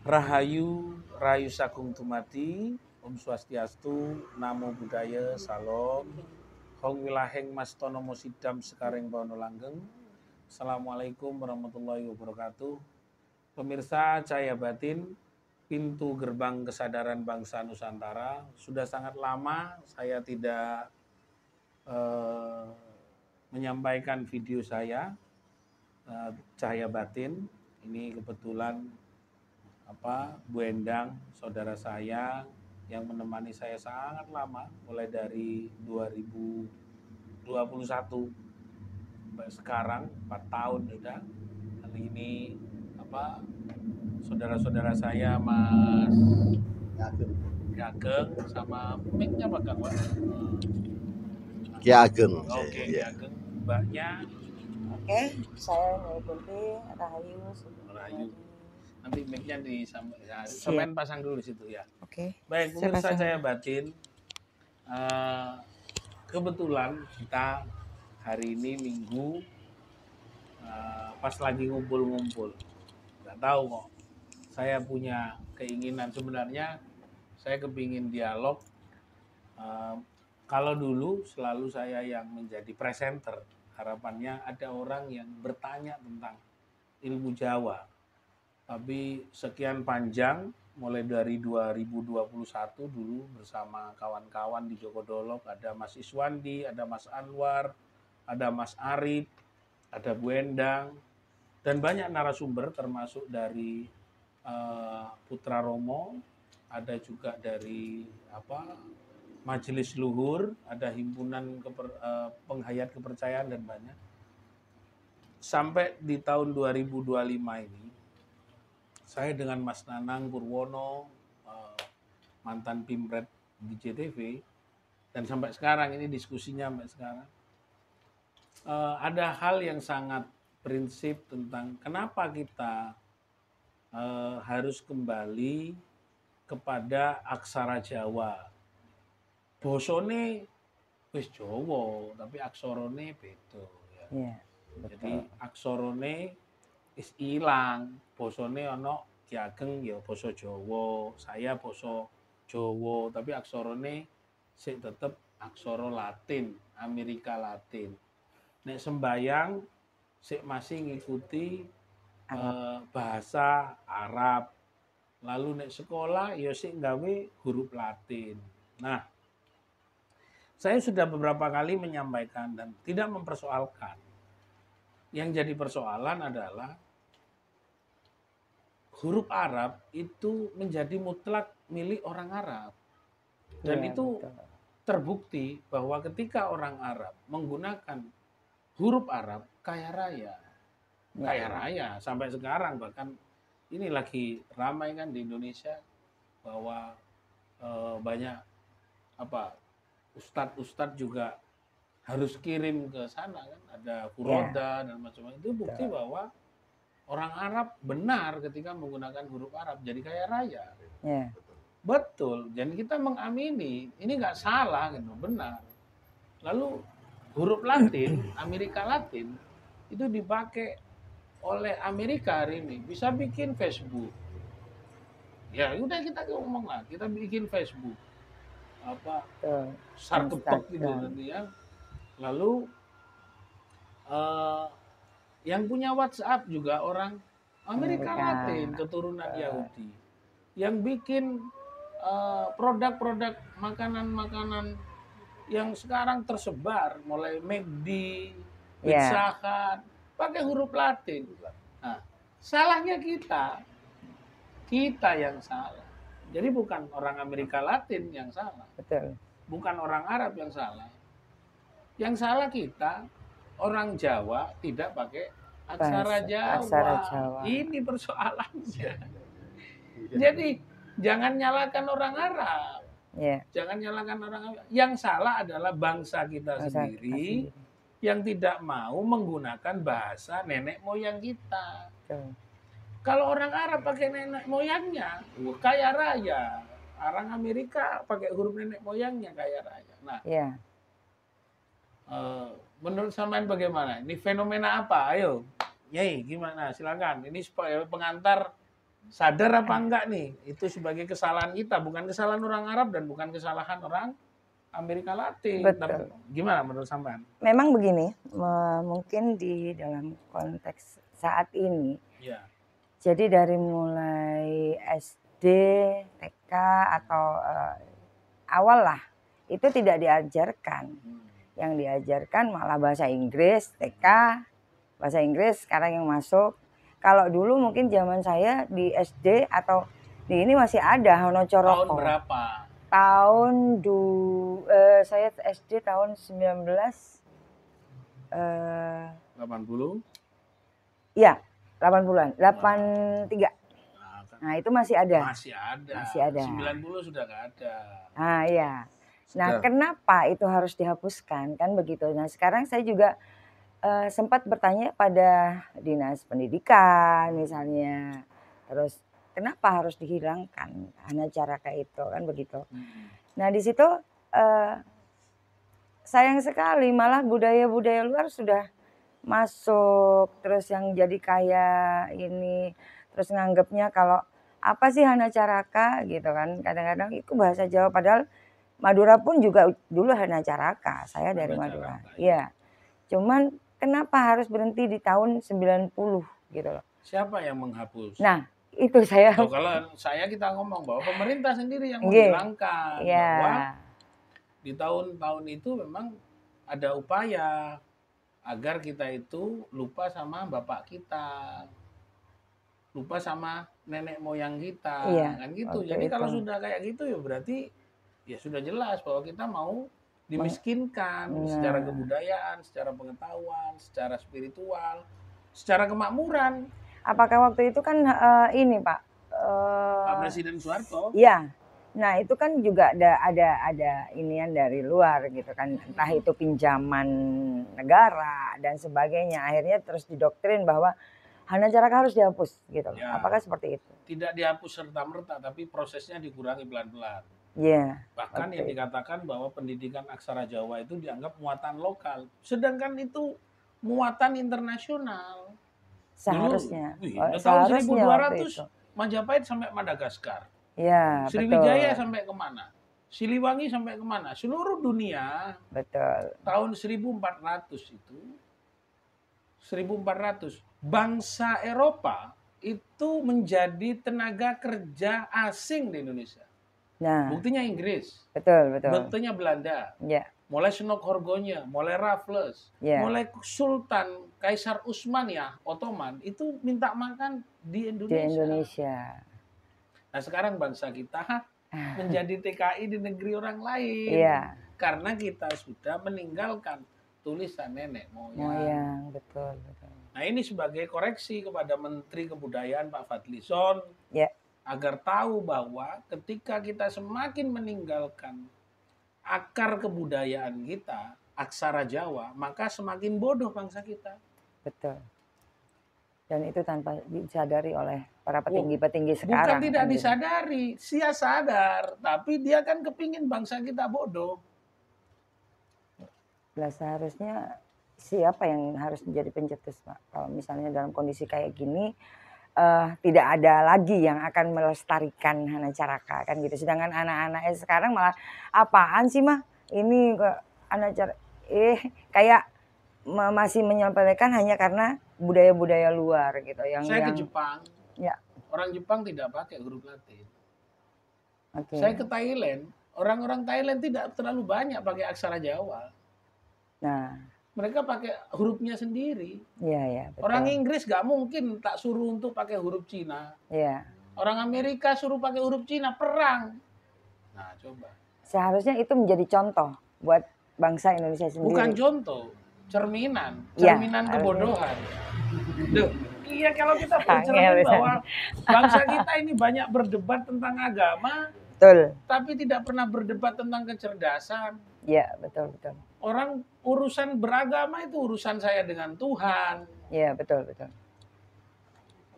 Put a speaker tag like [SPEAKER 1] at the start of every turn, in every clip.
[SPEAKER 1] Rahayu, Rahayu Sagung Tumati, Om Swastiastu, Namo Buddhaya, Salam, Hong Wilaheng Mas Tonomo Sidam Sekareng Bono Langgeng. Assalamualaikum warahmatullahi wabarakatuh. Pemirsa Cahaya Batin, pintu gerbang kesadaran bangsa Nusantara. Sudah sangat lama saya tidak menyampaikan video saya, Cahaya Batin. Ini kebetulan Bu Endang, saudara saya yang menemani saya sangat lama, mulai dari 2021 sampai sekarang 4 tahun sudah. Kali ini saudara-saudara saya Mas Ageng sama mic-nya Pak Kang, Pak.
[SPEAKER 2] Ki Ageng.
[SPEAKER 1] Oke, Ki Ageng, Mbaknya.
[SPEAKER 3] Oke, saya Nurul Rahayu.
[SPEAKER 1] Rahayu. Nanti mic-nya sampean pasang dulu di situ ya.
[SPEAKER 3] Oke.
[SPEAKER 1] Baik, pemirsa Cahaya Batin. Kebetulan kita hari ini Minggu, pas lagi ngumpul-ngumpul. Nggak tahu kok, saya punya keinginan sebenarnya, saya kepingin dialog. Kalau dulu selalu saya yang menjadi presenter, harapannya ada orang yang bertanya tentang ilmu Jawa. Tapi sekian panjang, mulai dari 2021 dulu bersama kawan-kawan di Jogodolok, ada Mas Iswandi, ada Mas Anwar, ada Mas Arif, ada Bu Endang, dan banyak narasumber termasuk dari Putra Romo, ada juga dari Majelis Luhur, ada himpunan penghayat kepercayaan dan banyak. Sampai di tahun 2025 ini, saya dengan Mas Nanang Purwono, mantan Pimret di JTV, dan sampai sekarang ini diskusinya sampai sekarang, ada hal yang sangat prinsip tentang kenapa kita harus kembali kepada aksara Jawa. Bosone wis Jawa, tapi aksorone beda. Ya.
[SPEAKER 3] Yeah,
[SPEAKER 1] jadi aksorone wis ilang, bosone ana Ki Ageng ya basa Jawa, saya basa Jawa, tapi aksorone sik tetep aksara Latin, Amerika Latin. Nek sembayang sik masih ngikuti bahasa Arab. Lalu nek sekolah ya sik nggawe huruf Latin. Nah, saya sudah beberapa kali menyampaikan dan tidak mempersoalkan. Yang jadi persoalan adalah huruf Arab itu menjadi mutlak milik orang Arab. Dan itu terbukti bahwa ketika orang Arab menggunakan huruf Arab kaya raya. Kaya raya sampai sekarang, bahkan ini lagi ramai kan di Indonesia bahwa banyak ustadz juga harus kirim ke sana kan, ada furoda dan macam-macam. Itu bukti bahwa orang Arab benar ketika menggunakan huruf Arab jadi kaya raya.
[SPEAKER 3] Yeah.
[SPEAKER 1] Betul. Dan kita mengamini ini nggak salah gitu, benar. Lalu huruf Latin, Amerika Latin itu dipakai oleh Amerika hari ini, bisa bikin Facebook. Ya udah kita ngomong lah, kita bikin Facebook. Sarkepek gitu nanti ya. Lalu yang punya WhatsApp juga orang Amerika Latin, keturunan Yahudi. Yang bikin produk-produk makanan-makanan yang sekarang tersebar, mulai McD, Pizza Hut, pakai huruf Latin. Nah, salahnya kita yang salah. Jadi bukan orang Amerika Latin yang salah.
[SPEAKER 3] Betul.
[SPEAKER 1] Bukan orang Arab yang salah. Yang salah kita, orang Jawa tidak pakai aksara Jawa. Ini persoalannya. Jadi jangan nyalakan orang Arab. Jangan nyalakan orang Arab. Yang salah adalah bangsa kita sendiri yang tidak mau menggunakan bahasa nenek moyang kita. Kalau orang Arab pakai nenek moyangnya, kaya raya. Orang Amerika pakai huruf nenek moyangnya, kaya raya. Nah, menurut sampean bagaimana? Ini fenomena apa? Ayo, Nyai, gimana? Silakan. Ini pengantar Sadar apa enggak nih? Itu sebagai kesalahan kita, bukan kesalahan orang Arab dan bukan kesalahan orang Amerika Latin. Tapi
[SPEAKER 3] Betul.
[SPEAKER 1] gimana menurut sampean?
[SPEAKER 3] Memang begini, mungkin di dalam konteks saat ini,
[SPEAKER 1] Ya.
[SPEAKER 3] jadi dari mulai SD, TK atau awal lah, itu tidak diajarkan. Yang diajarkan malah bahasa Inggris, TK, bahasa Inggris sekarang yang masuk. Kalau dulu mungkin zaman saya di SD atau di ini masih ada Hono Coroko.
[SPEAKER 1] Tahun berapa?
[SPEAKER 3] Saya SD tahun
[SPEAKER 1] 80?
[SPEAKER 3] Iya, 80-an, 83.
[SPEAKER 1] Nah, kan
[SPEAKER 3] Nah, itu masih ada.
[SPEAKER 1] masih ada.
[SPEAKER 3] Masih ada.
[SPEAKER 1] 90 sudah nggak ada.
[SPEAKER 3] Nah, iya. Nah,
[SPEAKER 1] Sudah.
[SPEAKER 3] kenapa itu harus dihapuskan? Kan begitu. Nah, sekarang saya juga sempat bertanya pada dinas pendidikan misalnya. Terus kenapa harus dihilangkan Hanacaraka itu kan begitu. Nah, di situ sayang sekali malah budaya-budaya luar sudah masuk, terus yang jadi kayak ini, terus nganggapnya kalau apa sih Hanacaraka gitu kan. Kadang-kadang itu bahasa Jawa padahal Madura pun juga dulu Hanacaraka. Saya dari Madura.
[SPEAKER 1] Hanacaraka,
[SPEAKER 3] Iya. Cuman kenapa harus berhenti di tahun 90 gitu loh.
[SPEAKER 1] Siapa yang menghapus?
[SPEAKER 3] Nah, itu saya.
[SPEAKER 1] Oh, kalau saya kita ngomong bahwa pemerintah sendiri yang
[SPEAKER 3] Nggih.
[SPEAKER 1] menghilangkan
[SPEAKER 3] Iya.
[SPEAKER 1] bahwa di tahun-tahun itu memang ada upaya agar kita itu lupa sama bapak kita, lupa sama nenek moyang kita,
[SPEAKER 3] Iya,
[SPEAKER 1] kan gitu.
[SPEAKER 3] waktu
[SPEAKER 1] Jadi kalau
[SPEAKER 3] itu.
[SPEAKER 1] sudah kayak gitu ya berarti ya sudah jelas bahwa kita mau dimiskinkan
[SPEAKER 3] Nah.
[SPEAKER 1] secara kebudayaan, secara pengetahuan, secara spiritual, secara kemakmuran.
[SPEAKER 3] Apakah waktu itu kan ini Pak?
[SPEAKER 1] Pak Presiden Soeharto.
[SPEAKER 3] Iya. Nah, itu kan juga ada inian dari luar gitu kan. Entah itu pinjaman negara dan sebagainya. Akhirnya terus didoktrin bahwa Hanacaraka harus dihapus gitu.
[SPEAKER 1] Ya.
[SPEAKER 3] Apakah seperti itu?
[SPEAKER 1] Tidak dihapus serta-merta, tapi prosesnya dikurangi pelan-pelan.
[SPEAKER 3] Iya.
[SPEAKER 1] Bahkan yang
[SPEAKER 3] Oke.
[SPEAKER 1] dikatakan bahwa pendidikan aksara Jawa itu dianggap muatan lokal. Sedangkan itu muatan internasional.
[SPEAKER 3] Seharusnya.
[SPEAKER 1] Dulu, tahun
[SPEAKER 3] Seharusnya waktu
[SPEAKER 1] 1200
[SPEAKER 3] itu.
[SPEAKER 1] Majapahit sampai Madagaskar.
[SPEAKER 3] Iya, betul.
[SPEAKER 1] Sriwijaya sampai kemana? Siliwangi sampai kemana? Seluruh dunia
[SPEAKER 3] Betul.
[SPEAKER 1] tahun 1400 itu, 1400, bangsa Eropa itu menjadi tenaga kerja asing di Indonesia.
[SPEAKER 3] Nah,
[SPEAKER 1] Buktinya Inggris,
[SPEAKER 3] betul.
[SPEAKER 1] buktinya Belanda,
[SPEAKER 3] Ya,
[SPEAKER 1] mulai Senok Horgonya, mulai Raffles,
[SPEAKER 3] ya.
[SPEAKER 1] mulai Sultan Kaisar Utsman ya, Ottoman, itu minta makan di
[SPEAKER 3] Di
[SPEAKER 1] Indonesia.
[SPEAKER 3] Indonesia.
[SPEAKER 1] Nah sekarang bangsa kita menjadi TKI di negeri orang lain.
[SPEAKER 3] Iya.
[SPEAKER 1] Karena kita sudah meninggalkan tulisan nenek moyang.
[SPEAKER 3] Moyang, betul.
[SPEAKER 1] Nah ini sebagai koreksi kepada Menteri Kebudayaan Pak Fadlizon.
[SPEAKER 3] Ya.
[SPEAKER 1] Agar tahu bahwa ketika kita semakin meninggalkan akar kebudayaan kita, aksara Jawa, maka semakin bodoh bangsa kita.
[SPEAKER 3] Betul. Dan itu tanpa disadari oleh para petinggi-petinggi sekarang.
[SPEAKER 1] Bukan tidak
[SPEAKER 3] kan gitu.
[SPEAKER 1] disadari, dia sadar, tapi dia kan kepingin bangsa kita bodoh.
[SPEAKER 3] Lah seharusnya siapa yang harus menjadi pencetus, Pak? Kalau misalnya dalam kondisi kayak gini, tidak ada lagi yang akan melestarikan Hanacaraka kan gitu. Sedangkan anak-anaknya sekarang malah apaan sih mah ini Hanacaraka kayak masih menyepelekan hanya karena budaya-budaya luar gitu
[SPEAKER 1] Saya ke Jepang.
[SPEAKER 3] Ya.
[SPEAKER 1] Orang Jepang tidak pakai huruf Latin.
[SPEAKER 3] Okay.
[SPEAKER 1] Saya ke Thailand, orang-orang Thailand tidak terlalu banyak pakai aksara Jawa.
[SPEAKER 3] Nah,
[SPEAKER 1] mereka pakai hurufnya sendiri.
[SPEAKER 3] Iya, betul.
[SPEAKER 1] Orang Inggris nggak mungkin tak suruh untuk pakai huruf Cina.
[SPEAKER 3] Iya.
[SPEAKER 1] Orang Amerika suruh pakai huruf Cina, perang. Nah, coba.
[SPEAKER 3] Seharusnya itu menjadi contoh buat bangsa Indonesia sendiri.
[SPEAKER 1] Bukan contoh, cerminan
[SPEAKER 3] Ya,
[SPEAKER 1] kebodohan. Duh, iya kalau kita bercermin bahwa bangsa kita ini banyak berdebat tentang agama,
[SPEAKER 3] betul.
[SPEAKER 1] Tapi tidak pernah berdebat tentang kecerdasan.
[SPEAKER 3] Iya, betul.
[SPEAKER 1] Orang urusan beragama itu urusan saya dengan Tuhan.
[SPEAKER 3] Iya, betul.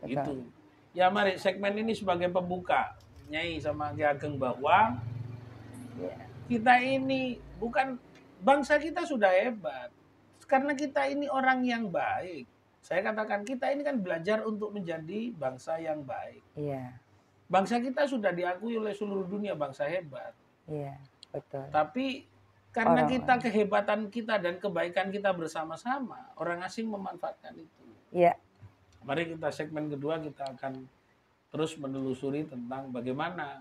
[SPEAKER 1] Gitu. Ya mari segmen ini sebagai pembuka, Nyai sama Ki Ageng, bahwa kita ini bukan, bangsa kita sudah hebat. Karena kita ini orang yang baik. Saya katakan kita ini kan belajar untuk menjadi bangsa yang baik.
[SPEAKER 3] Iya.
[SPEAKER 1] Bangsa kita sudah diakui oleh seluruh dunia bangsa hebat.
[SPEAKER 3] Iya, betul.
[SPEAKER 1] Tapi karena
[SPEAKER 3] Orang
[SPEAKER 1] kita kehebatan kita dan kebaikan kita bersama-sama, orang asing memanfaatkan itu.
[SPEAKER 3] Iya.
[SPEAKER 1] Mari kita segmen kedua kita akan terus menelusuri tentang bagaimana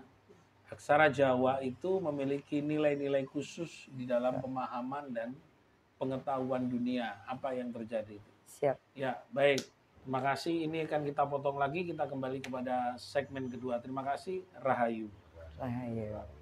[SPEAKER 1] aksara Jawa itu memiliki nilai-nilai khusus di dalam pemahaman dan pengetahuan dunia apa yang terjadi.
[SPEAKER 3] Siap.
[SPEAKER 1] Ya, baik. Terima kasih. Ini akan kita potong lagi. Kita kembali kepada segmen kedua. Terima kasih. Rahayu.
[SPEAKER 3] Rahayu.